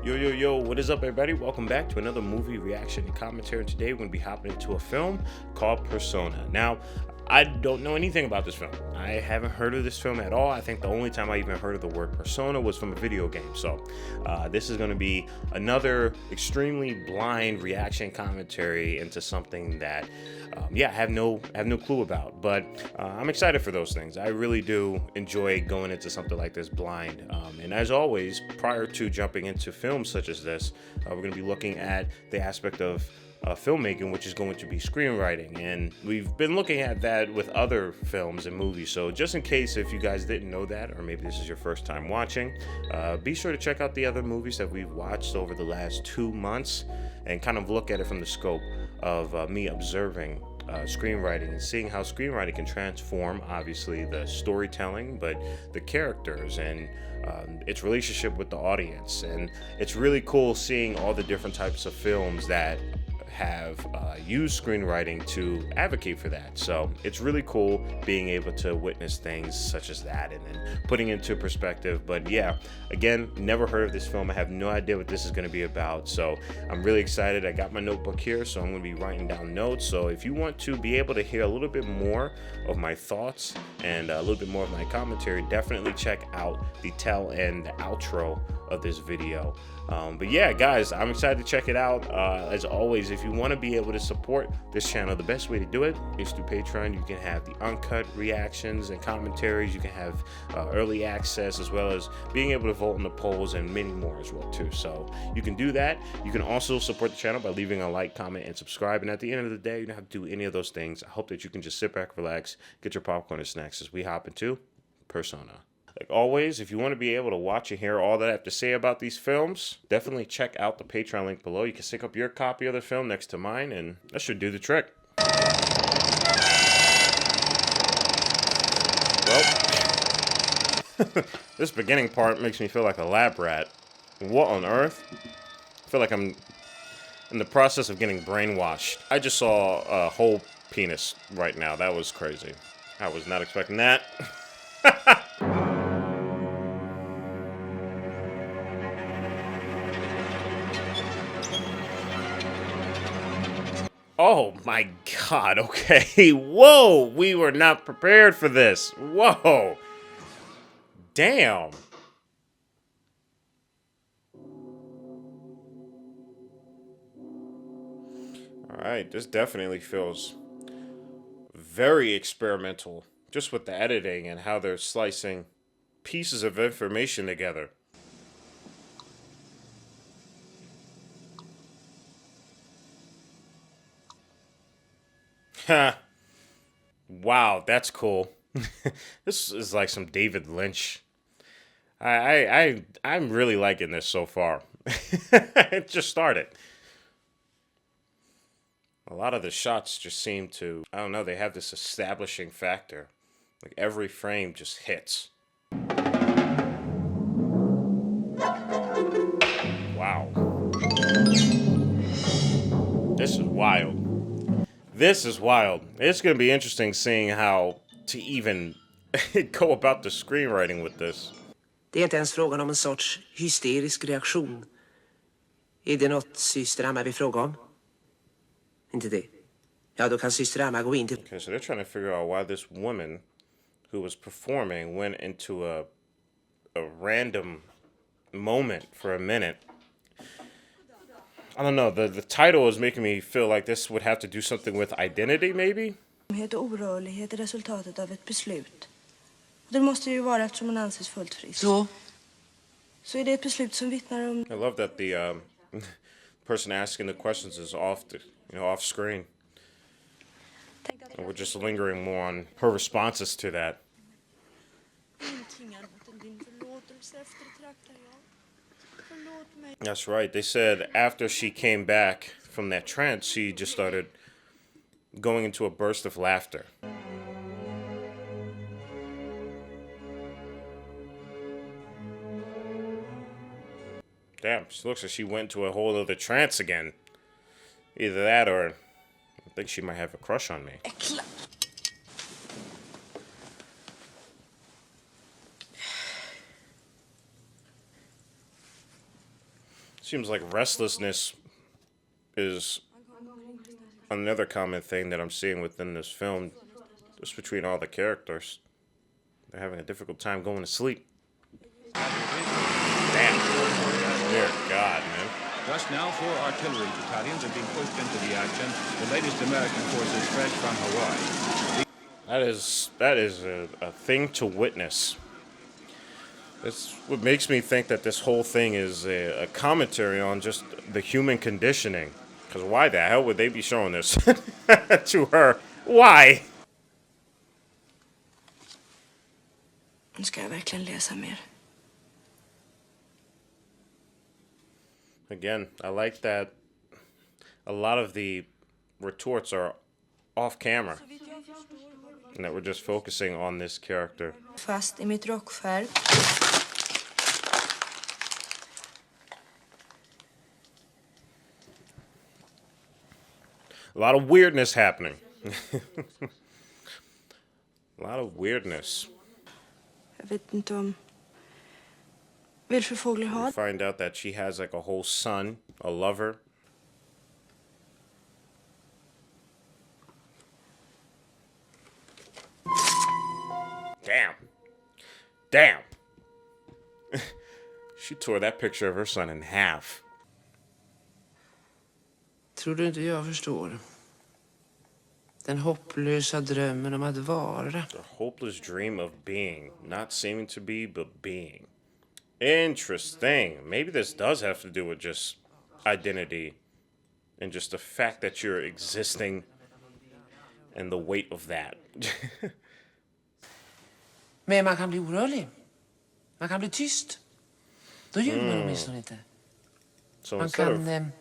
Yo, what is up, everybody? Welcome back to another movie reaction and commentary. And today we're going to be hopping into a film called Persona. Now, I don't know anything about this film. I haven't heard of this film at all. I think the only time I even heard of the word persona was from a video game. So this is going to be another extremely blind reaction commentary into something that I have no clue about, but I'm excited for those things. I really do enjoy going into something like this blind. And as always, prior to jumping into films such as this, we're going to be looking at the aspect of filmmaking, which is going to be screenwriting, and we've been looking at that with other films and movies. So just in case if you guys didn't know that, or maybe this is your first time watching, be sure to check out the other movies that we've watched over the last 2 months and kind of look at it from the scope of me observing screenwriting and seeing how screenwriting can transform, obviously, the storytelling, but the characters and its relationship with the audience. And it's really cool seeing all the different types of films that have used screenwriting to advocate for that. So it's really cool being able to witness things such as that and then putting into perspective. But yeah, again, never heard of this film. I have no idea what this is going to be about. So I'm really excited. I got my notebook here, so I'm going to be writing down notes. So if you want to be able to hear a little bit more of my thoughts and a little bit more of my commentary, definitely check out the tail end, the outro of this video. But yeah, guys, I'm excited to check it out. As always, if you want to be able to support this channel, the best way to do it is through Patreon. You can have the uncut reactions and commentaries. You can have early access, as well as being able to vote in the polls and many more as well too. So you can do that. You can also support the channel by leaving a like, comment, and subscribe. And at the end of the day, you don't have to do any of those things. I hope that you can just sit back, relax, get your popcorn and snacks as we hop into Persona. Like always, if you want to be able to watch and hear all that I have to say about these films, definitely check out the Patreon link below. You can sync up your copy of the film next to mine, and that should do the trick. Well, this beginning part makes me feel like a lab rat. What on earth? I feel like I'm in the process of getting brainwashed. I just saw a whole penis right now. That was crazy. I was not expecting that. Oh my God, okay. Whoa, we were not prepared for this. Whoa. Damn. All right, this definitely feels very experimental, just with the editing and how they're slicing pieces of information together. Ha. Wow, that's cool. This is like some David Lynch. I'm really liking this so far. It just started. A lot of the shots just seem to, I don't know, they have this establishing factor. Like every frame just hits. Wow. This is wild. This is wild. It's going to be interesting seeing how to even go about the screenwriting with this. Det är inte ens frågan om en sorts hysterisk reaktion. Är det något syster Emma vill fråga om? Inte det. Ja, då kan syster Emma gå in till... Okay, so they're trying to figure out why this woman who was performing went into a random moment for a minute. I don't know, the title is making me feel like this would have to do something with identity, maybe? Orörlighet är resultatet av ett beslut. Det måste ju vara eftersom hon anses fullt frisk. Så är det ett beslut som vittnar om... I love that the person asking the questions is off screen. And we're just lingering more on her responses to that. That's right. They said after she came back from that trance, she just started going into a burst of laughter. Damn, she looks like she went to a whole other trance again. Either that or I think she might have a crush on me. Seems like restlessness is another common thing that I'm seeing within this film, just between all the characters. They're having a difficult time going to sleep. Damn. Dear God, man. Just now, 4 artillery battalions are being pushed into the action. The latest American forces fresh from Hawaii. That is a thing to witness. That's what makes me think that this whole thing is a commentary on just the human conditioning. Because why the hell would they be showing this to her? Why? Nu ska jag verkligen läsa mer. Again, I like that a lot of the retorts are off camera. And that we're just focusing on this character. Fast I mitt rockskärp. A lot of weirdness happening. A lot of weirdness. Jag vet inte om... Vad är det för fåglar har? We find out that she has like a whole son, a lover. Damn. Damn. She tore that picture of her son in half. Tror du inte jag förstår? Den hopplösa drömmen om att vara. The hopeless dream of being. Not seeming to be, but being. Interesting. Maybe this does have to do with just identity. And just the fact that you're existing. And the weight of that. Men man kan bli orörlig. Man kan bli tyst. Då ljuger man åtminstone inte. So Man instead of kan...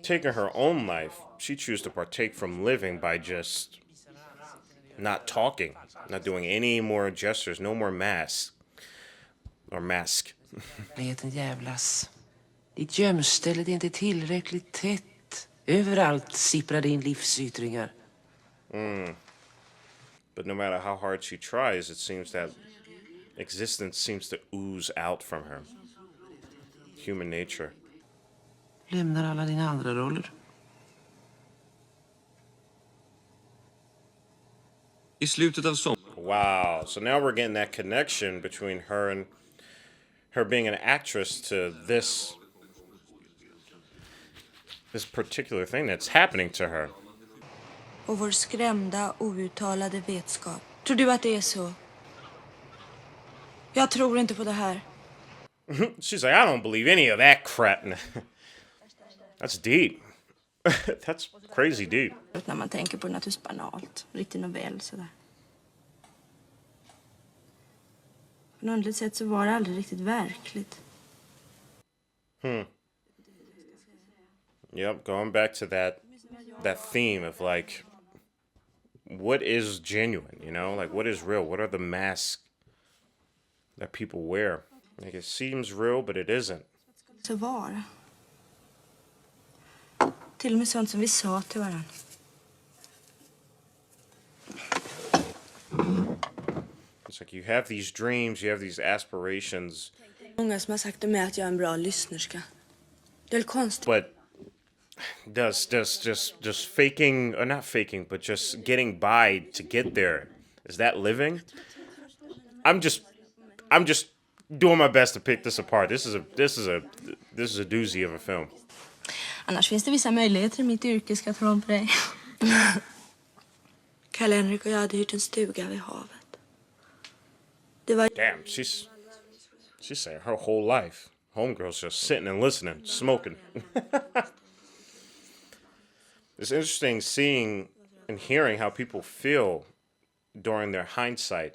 taking her own life, she chooses to partake from living by just not talking, not doing any more gestures, no more mask. Leten jävlas. Ditt gömställe är inte tillräckligt tätt. Överallt sipprar det in livsyttringar. But no matter how hard she tries, it seems that existence seems to ooze out from her. Human nature. Lämnar alla dina andra roller. I slutet av sommaren. Wow. So now we're getting that connection between her and her being an actress to this particular thing that's happening to her. Och vår skrämda, outtalade vetskap. Tror du att det är så? Jag tror inte på det här. She's like, I don't believe any of that crap. That's deep. That's crazy deep. När man tänker på det naturligtvis banalt. Riktigt novell sådär. På något underligt sätt så var det aldrig riktigt verkligt. Yep, going back to that theme of like, what is genuine, you know? Like, what is real? What are the masks that people wear? Like, it seems real, but it isn't. Så var det. Till och med sånt som vi sa till varandra. It's like you have these dreams, you have these aspirations. Många som har sagt till mig att jag är en bra lyssnerska. Det är konstigt. But does just faking, or not faking, but just getting by to get there, is that living? I'm just doing my best to pick this apart. This is a doozy of a film. Annars finns det vissa möjligheter i mitt yrke, ska jag tala om för dig. Karl-Henrik och jag hade hyrt en stuga vid havet. Det var... Damn, she's saying her whole life. Homegirl's just sitting and listening, smoking. It's interesting seeing and hearing how people feel during their hindsight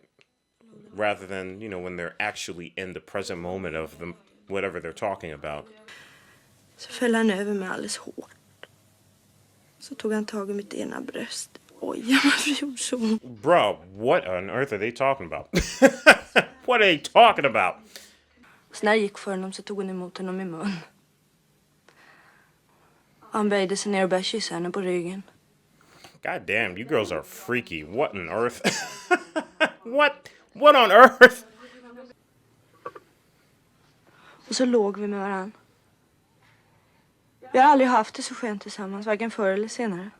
rather than, you know, when they're actually in the present moment of them, whatever they're talking about. Så föll han över mig alldeles hårt. Så tog han tag i mitt ena bröst. Oj, varför gjorde så ont? Bro, what on earth are they talking about? What are they talking about? Så när jag gick för honom så tog hon emot honom i mun. Han böjde sig ner och började kyssa henne på ryggen. God damn, you girls are freaky. What on earth? What on earth? Och så låg vi med varann. Vi har aldrig haft det så skönt tillsammans, varken förr eller senare.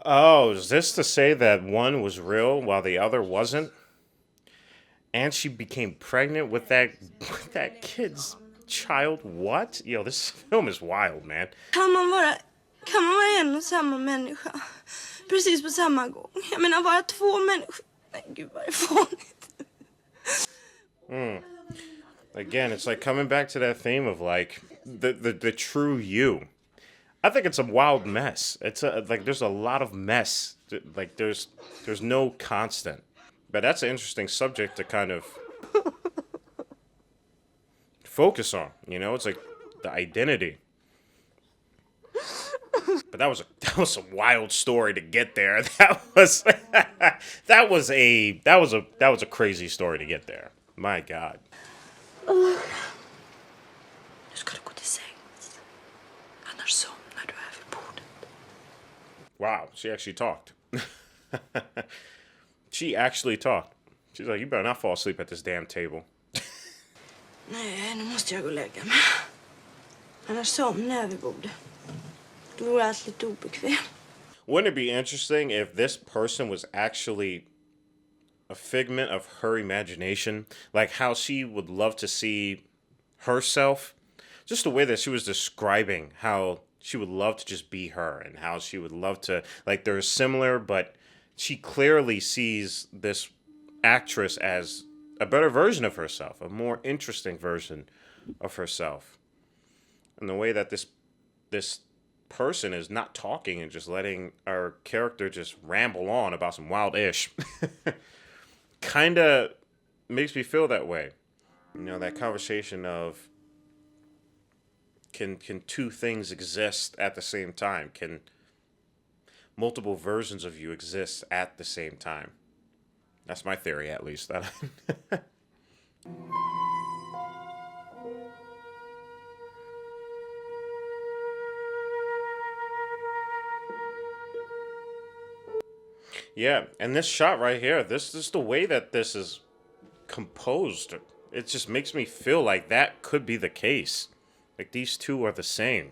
Oh, is this to say that one was real while the other wasn't? And she became pregnant with that kid's child? What? Yo, this film is wild, man. Kan man vara en och samma människa? Precis på samma gång. Jag menar, vara två människor. Nej, gud vad är fånigt. Again, it's like coming back to that theme of like the true you. I think it's a wild mess. Like there's a lot of mess. Like there's no constant. But that's an interesting subject to kind of focus on. You know, it's like the identity. But that was a wild story to get there. That was a crazy story to get there. My God. Nu ska du gå till sängs. Annars somnar du här vid bordet. Wow, she actually talked. She actually talked. She's like, you better not fall asleep at this damn table. Nej, nu måste jag gå och lägga mig. Annars somnar jag vid bordet. Då vore allt lite obekvämt. Wouldn't it be interesting if this person was actually a figment of her imagination? Like how she would love to see herself? Just the way that she was describing how she would love to just be her and how she would love to, like they're similar, but she clearly sees this actress as a better version of herself, a more interesting version of herself. And the way that this person is not talking and just letting our character just ramble on about some wild ish kind of makes me feel that way. You know, that conversation of can two things exist at the same time? Can multiple versions of you exist at the same time? That's my theory, at least. Yeah, and this shot right here, this is the way that this is composed. It just makes me feel like that could be the case. Like these two are the same.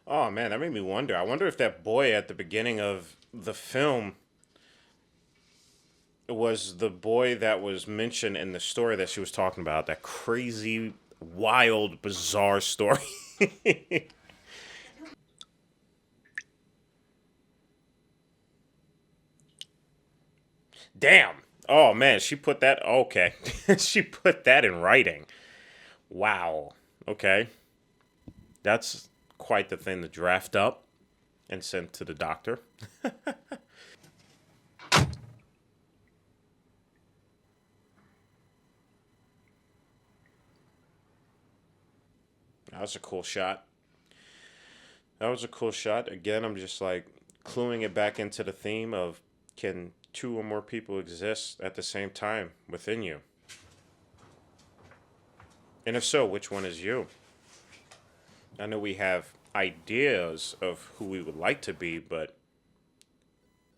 Oh man, that made me wonder. I wonder if that boy at the beginning of the film was the boy that was mentioned in the story that she was talking about. That crazy, wild, bizarre story. Damn. Oh man, she put that. Okay. She put that in writing. Wow. Okay. That's quite the thing to draft up and send to the doctor. That was a cool shot. That was a cool shot. Again, I'm just like cluing it back into the theme of can two or more people exist at the same time within you? And if so, which one is you? I know we have ideas of who we would like to be, but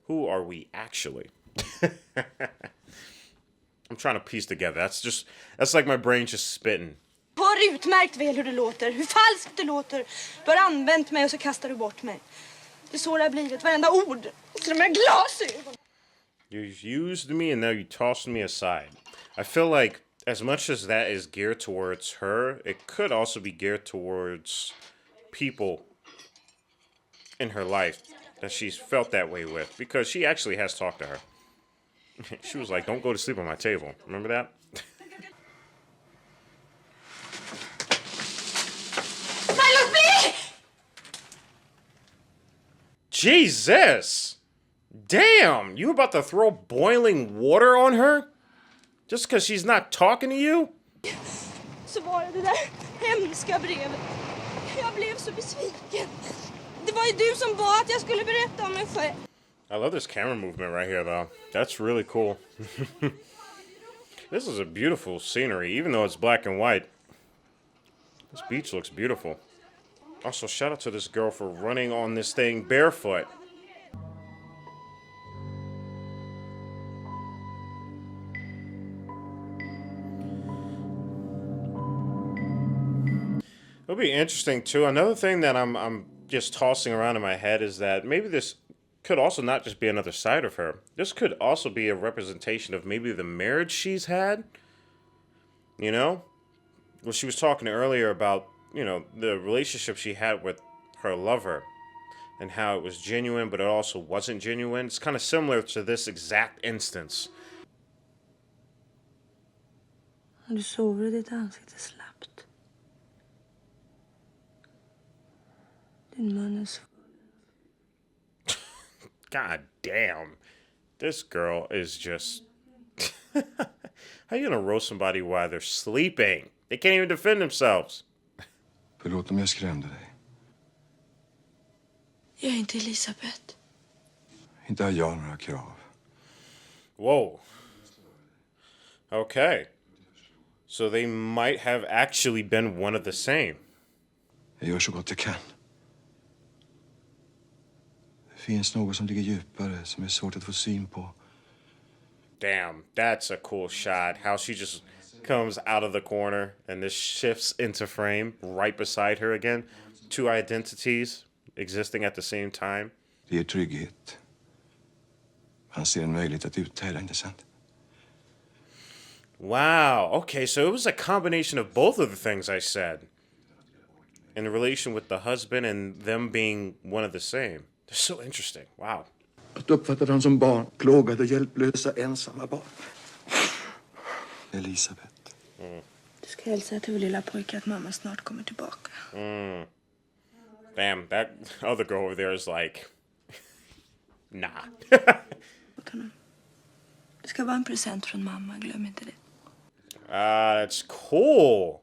who are we actually? I'm trying to piece together. That's like my brain just spitting. Hör utmärkt väl hur det låter, hur falskt det låter. Du har använt mig och så kastar du bort mig. Det är så det har blivit, varenda ord. Till och med glasögon. You've used me and now you tossed me aside. I feel like as much as that is geared towards her, it could also be geared towards people in her life that she's felt that way with, because she actually has talked to her. She was like, don't go to sleep on my table. Remember that? Jesus! Damn! You about to throw boiling water on her? Just because she's not talking to you? Så var det där hemska brevet. Jag blev så besviken. Det var ju du som bad att jag skulle berätta om mig själv. I love this camera movement right here, though. That's really cool. This is a beautiful scenery, even though it's black and white. This beach looks beautiful. Also, shout out to this girl for running on this thing barefoot. It'll be interesting too. Another thing that I'm just tossing around in my head is that maybe this could also not just be another side of her. This could also be a representation of maybe the marriage she's had. You know, well, she was talking earlier about the relationship she had with her lover and how it was genuine, but it also wasn't genuine. It's kind of similar to this exact instance. Du sover och ditt ansikte slappt. Din mun är svår. God damn. This girl is just... How you gonna roast somebody while they're sleeping? They can't even defend themselves. Förlåt om jag skrämde dig. Jag är inte Elisabeth. Inte har jag några krav. Whoa. Okay. So they might have actually been one of the same. Jag gör så gott jag kan. Det finns något som ligger djupare, som är svårt att få syn på. Damn, that's a cool shot. How she just comes out of the corner and this shifts into frame right beside her again. Two identities existing at the same time. Det ger trygghet. Han ser en möjlighet att uthärda, inte sant? Wow. Okay, so it was a combination of both of the things I said. In relation with the husband and them being one of the same. They're so interesting. Wow. Att uppfatta dem som barn, plågade, hjälplösa, ensamma barn. Elisabeth. Du ska hälsa till vår lilla pojke att mamma snart kommer tillbaka. Damn, that other girl over there is like... Nah. Åt honom. Det ska vara en present från mamma, glöm inte det. That's cool.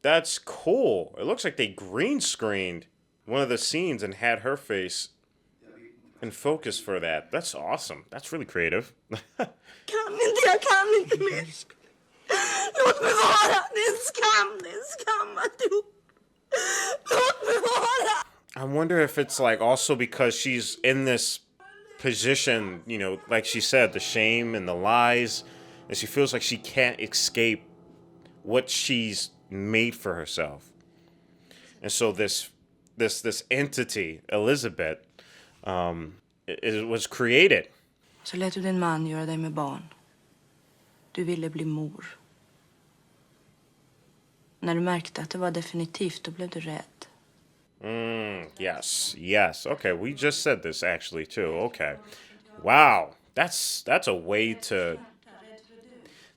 That's cool. It looks like they green screened one of the scenes and had her face in focus for that. That's awesome. That's really creative. Jag kan inte mer. Låt mig vara. Det är en skam alltihop. Låt mig vara. I wonder if it's like also because she's in this position, like she said, the shame and the lies, and she feels like she can't escape what she's made for herself. And so this entity, Elizabeth, it was created. Så lät du din man göra dig med barn. Du ville bli mor. När du märkte att det var definitivt, då blev du rädd. Yes. Okay, we just said this actually too. Okay. Wow. That's a way to...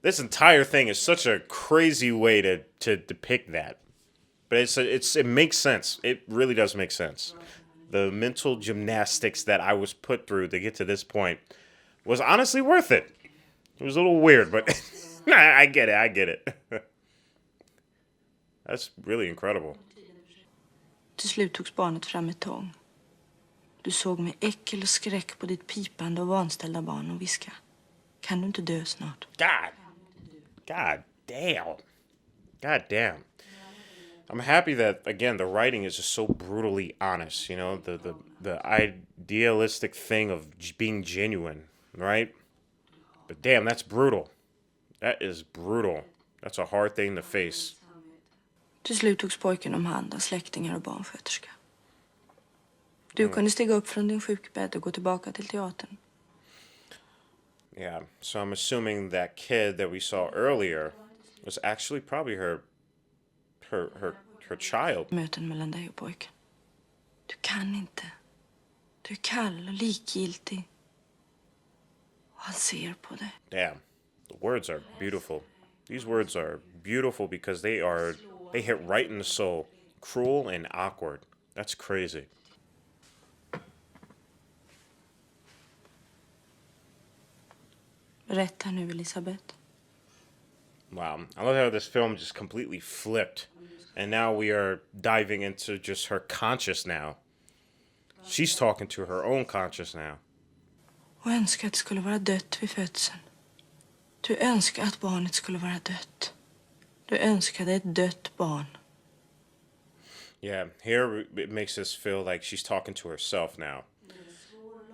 This entire thing is such a crazy way to depict that. But it makes sense. It really does make sense. The mental gymnastics that I was put through to get to this point was honestly worth it. It was a little weird, but I get it. That's really incredible. Till slut togs barnet fram med tång. Du såg med äckel och skräck på ditt pipande och vanställda barn och viska. Kan du inte dö snart? God damn. I'm happy that, again, the writing is just so brutally honest, the idealistic thing of being genuine, right? But damn, that's brutal. That is brutal. That's a hard thing to face. Till slut togs pojken om hand av släktingar och barnsköterska. Du kunde stiga upp från din sjukbädd och gå tillbaka till teatern. Yeah, so I'm assuming that kid that we saw earlier was actually probably her child. Möten mellan dig och pojken. Du kan inte. Du är kall och likgiltig. Och han ser på dig. Damn, the words are beautiful. These words are beautiful because they hit right in the soul. Cruel and awkward. That's crazy. Berätta nu, Elisabeth. Wow. I love how this film just completely flipped. And now we are diving into just her conscious now. She's talking to her own conscious now. Och önskar att det skulle vara dött vid födseln. Du önskar att barnet skulle vara dött. Du önskade ett dött barn. Yeah, here it makes us feel like she's talking to herself now.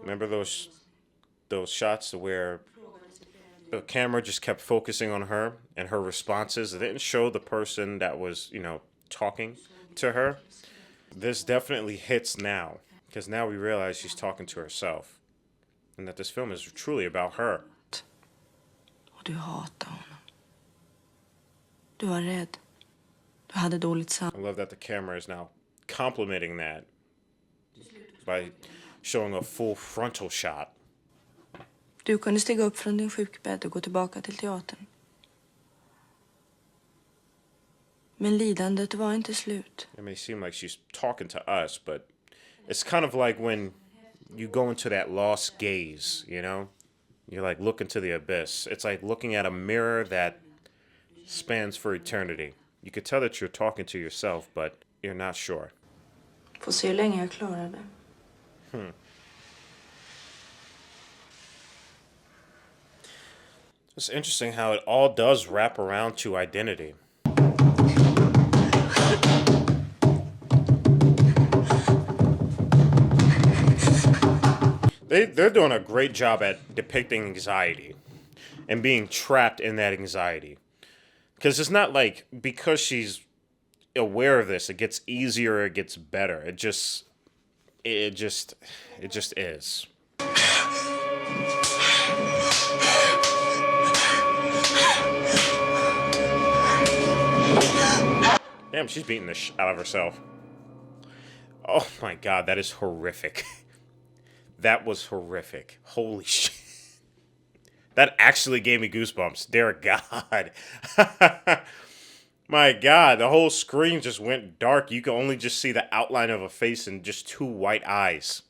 Remember those shots where the camera just kept focusing on her and her responses? It didn't show the person that was, talking. to her. This definitely hits now, because now we realize she's talking to herself, and that this film is truly about her. Och du hatar honom. Du var rädd. Du hade dåligt I samvete. love that the camera is now complimenting that by showing a full frontal shot. Du kunde stiga upp från din sjukbädd och gå tillbaka till teatern. Men lidandet var inte slut. It may seem like she's talking to us, but it's kind of like when you go into that lost gaze, you know? You're like looking to the abyss. It's like looking at a mirror that spans for eternity. You could tell that you're talking to yourself, but you're not sure. Får se hur länge jag klarar det. It's interesting how it all does wrap around to identity. They're doing a great job at depicting anxiety and being trapped in that anxiety. Because it's not like because she's aware of this, it gets easier, it gets better. It just is. Damn, she's beating the shit out of herself. Oh my god, that is horrific. That was horrific. Holy shit. That actually gave me goosebumps. Dear God. My God, the whole screen just went dark. You could only just see the outline of a face and just two white eyes.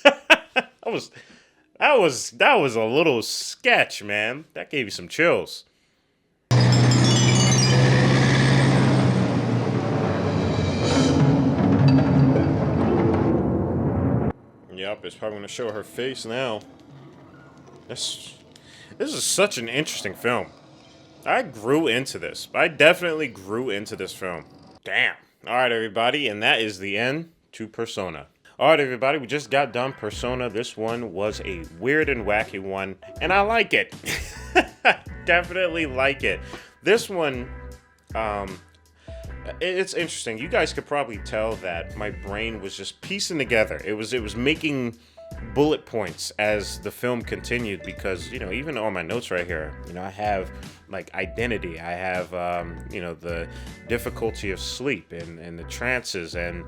That was a little sketch, man. That gave you some chills. Yep, it's probably going to show her face now. This is such an interesting film. I grew into this. I definitely grew into this film. Damn. All right, everybody, and that is the end to Persona. All right, everybody, we just got done Persona. This one was a weird and wacky one, and I like it. Definitely like it. This one, it's interesting. You guys could probably tell that my brain was just piecing together. It was making bullet points as the film continued, because, you know, even on my notes right here, you know, I have like identity, I have you know, the difficulty of sleep and the trances, and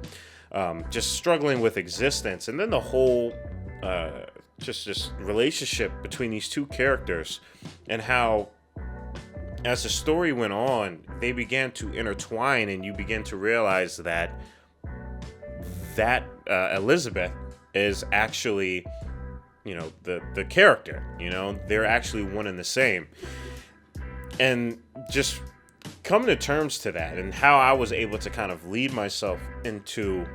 just struggling with existence, and then the whole just relationship between these two characters, and how as the story went on, they began to intertwine, and you begin to realize that Elizabeth is actually, you know, the character. You know, they're actually one and the same. And just coming to terms to that, and how I was able to kind of lead myself into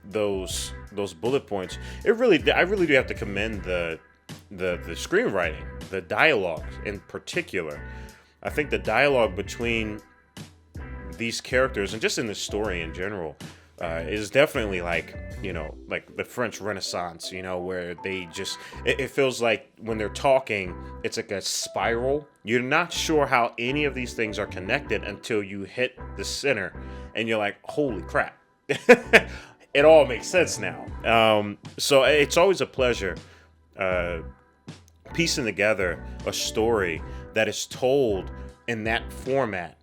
those bullet points, I really do have to commend the screenwriting, the dialogue in particular. I think the dialogue between these characters, and just in the story in general, is definitely like, you know, like the French Renaissance, you know, where they just, it feels like when they're talking, it's like a spiral. You're not sure how any of these things are connected until you hit the center, and you're like, holy crap. It all makes sense now. So it's always a pleasure piecing together a story that is told in that format,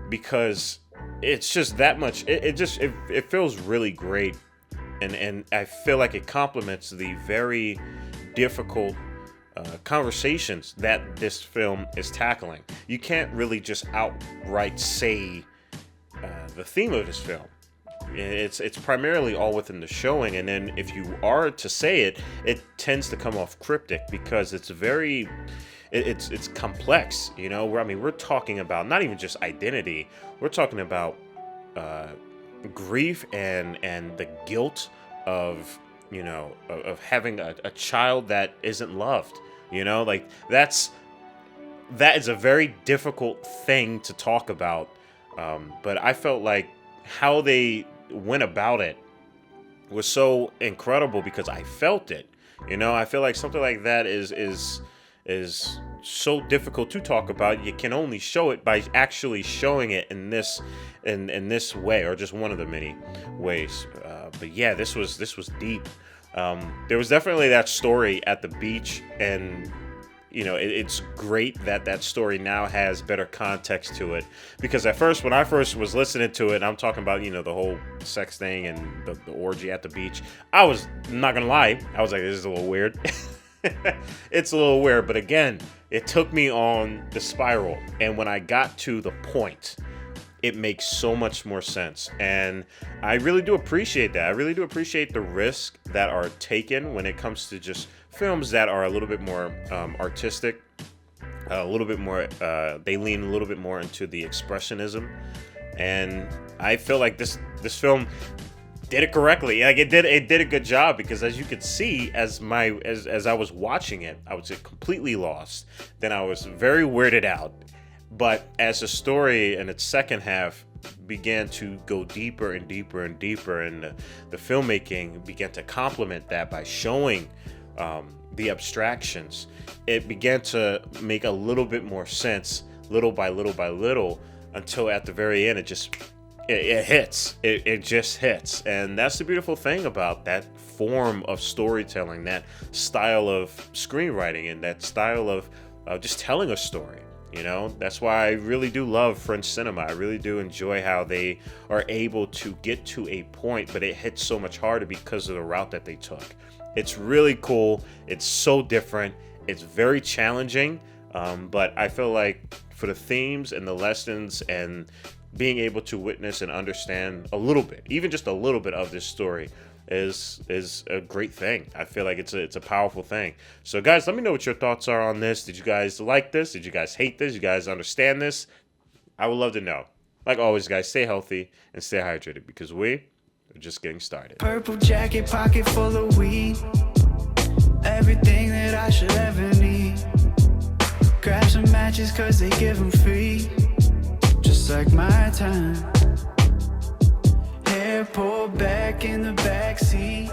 because it's just that much. It feels really great, and I feel like it complements the very difficult conversations that this film is tackling. You can't really just outright say the theme of this film. It's primarily all within the showing, and then if you are to say it, it tends to come off cryptic, because it's very, it's complex, you know. We're talking about not even just identity. We're talking about grief and the guilt of, you know, of having a child that isn't loved. You know, like that is a very difficult thing to talk about. But I felt like how they went about it was so incredible, because I felt it. You know, I feel like something like that is so difficult to talk about. You can only show it by actually showing it in this way, or just one of the many ways. But yeah, this was deep. There was definitely that story at the beach, and it's great that story now has better context to it, because at first, when I first was listening to it, and I'm talking about the whole sex thing and the orgy at the beach, I was not gonna lie, I was like, this is a little weird. It's a little weird, but again, it took me on the spiral, and when I got to the point, it makes so much more sense. And I really do appreciate that. I really do appreciate the risks that are taken when it comes to just films that are a little bit more artistic, a little bit more, they lean a little bit more into the expressionism. And I feel like this film did it correctly. Like it did a good job, because as you could see, as I was watching it, I was completely lost. Then I was very weirded out. But as the story in its second half began to go deeper and deeper and deeper, and the filmmaking began to complement that by showing the abstractions, it began to make a little bit more sense, little by little by little, until at the very end, it hits. It just hits. And that's the beautiful thing about that form of storytelling, that style of screenwriting, and that style of just telling a story. That's why I really do love French cinema. I really do enjoy how they are able to get to a point, but it hits so much harder because of the route that they took. It's really cool. It's so different. It's very challenging. But I feel like for the themes and the lessons and being able to witness and understand a little bit, even just a little bit of this story, is a great thing. I feel like it's a powerful thing. So guys, let me know what your thoughts are on this. Did you guys like this? Did you guys hate this? You guys understand this? I would love to know. Like always, guys, stay healthy and stay hydrated, because we are just getting started. Purple jacket, pocket full of weed. Everything that I should ever need. Grab some matches cause they give them free. Just like my time. Hair pulled back in the backseat.